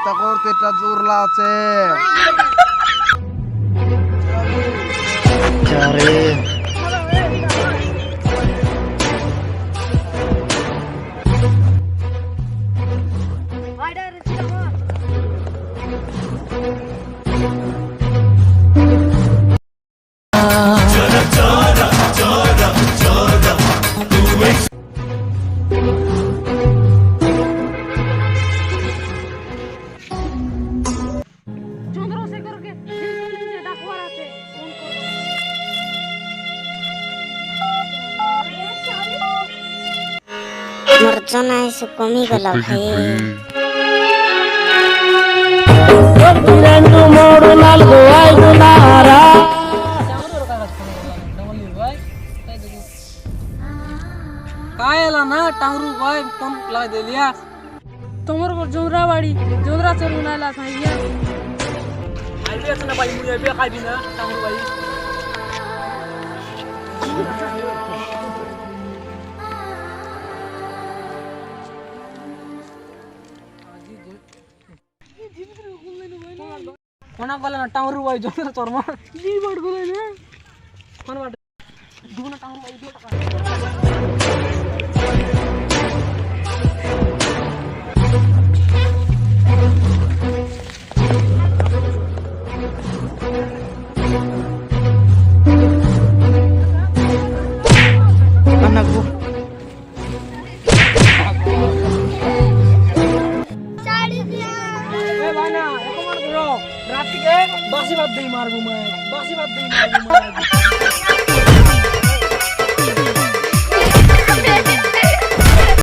হত্যা করতে এটা জোরলা আছে আরে মর্জনা এসে কমে গেল ভাই काय आला ना टांगरू भाई फोन ला दिलिया তোমার জোমরা বাড়ি জোমরা চলুন আলা থাইয়া आईबी আছে না ভাই মুই আইবি খাইবি না টাंगरू ভাই कोणा बोला ना टांगरू भाई जोर चोरमा জি বড় গলে না कोण वाट दुना टांगरू भाई दे anakku ए बाना एको मार करो रात के बासी बात दे मारबू मैं बासी बात दे मारबू मैं